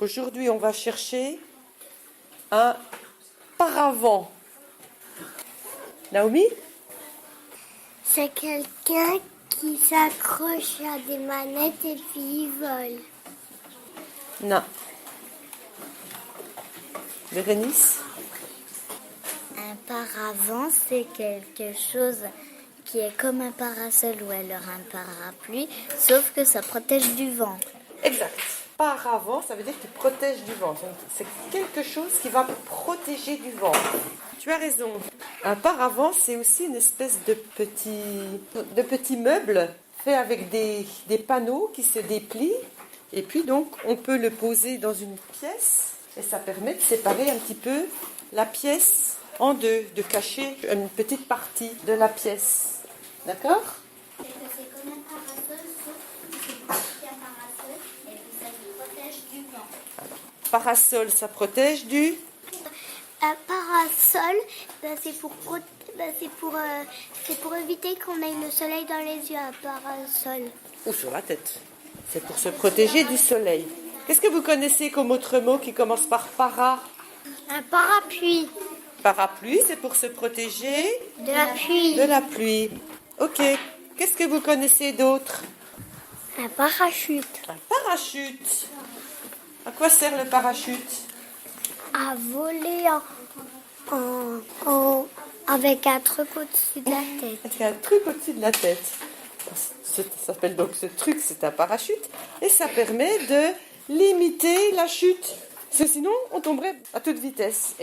Aujourd'hui, on va chercher un paravent. Naomi? C'est quelqu'un qui s'accroche à des manettes et puis il vole. Non. Bérénice? Un paravent, c'est quelque chose qui est comme un parasol ou alors un parapluie, sauf que ça protège du vent. Exact. Paravent, ça veut dire qu'il protège du vent. Donc, c'est quelque chose qui va protéger du vent. Tu as raison. Un paravent, c'est aussi une espèce de petit meuble fait avec des panneaux qui se déplient. Et puis donc, on peut le poser dans une pièce et ça permet de séparer un petit peu la pièce en deux, de cacher une petite partie de la pièce. D'accord? C'est comme un parasol, sauf que c'est pas un parasol et puis ça nous protège du vent. Parasol, ça protège du... Un parasol, c'est pour éviter qu'on ait le soleil dans les yeux, un parasol. Ou sur la tête. C'est pour se protéger du soleil. Qu'est-ce que vous connaissez comme autre mot qui commence par para? Un parapluie. Parapluie, c'est pour se protéger De la pluie. de la pluie. Ok. Qu'est-ce que vous connaissez d'autre? Un parachute. Un parachute. À quoi sert le parachute? À voler avec un truc au-dessus de la tête. Il y a un truc au-dessus de la tête. Ça s'appelle donc ce truc, c'est un parachute. Et ça permet de limiter la chute. Parce que sinon, on tomberait à toute vitesse.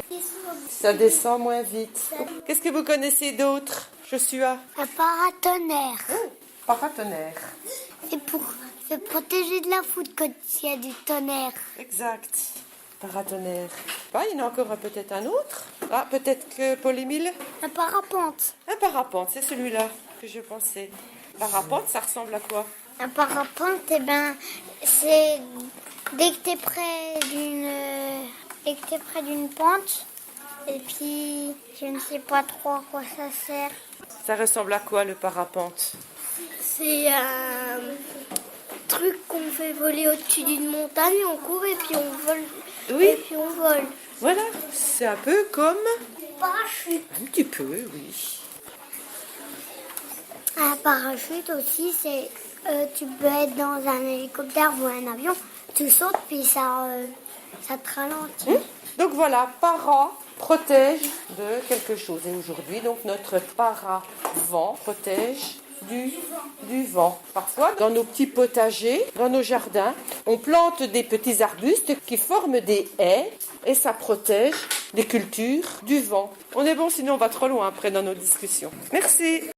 Ça descend moins vite. Qu'est-ce que vous connaissez d'autre, Joshua? Un paratonnerre. Paratonnerre. C'est pour se protéger de la foudre quand il y a du tonnerre. Exact. Paratonnerre. Ah, il y en a encore peut-être un autre. Ah, peut-être que Paul-Émile. Un parapente. Un parapente, c'est celui-là que je pensais. Parapente, ça ressemble à quoi? Un parapente, c'est dès que t'es près d'une pente, et puis je ne sais pas trop à quoi ça sert. Ça ressemble à quoi le parapente? C'est un truc qu'on fait voler au-dessus d'une montagne, on court et puis on vole. Oui. Et puis on vole. Voilà, c'est un peu comme... Parachute. Un petit peu, oui. Un parachute aussi, c'est tu peux être dans un hélicoptère ou un avion, tu sautes puis ça te ralentit. Donc voilà, para protège de quelque chose. Et aujourd'hui, donc notre paravent protège du vent. Parfois, dans nos petits potagers, dans nos jardins, on plante des petits arbustes qui forment des haies et ça protège les cultures du vent. On est bon, sinon on va trop loin après dans nos discussions. Merci.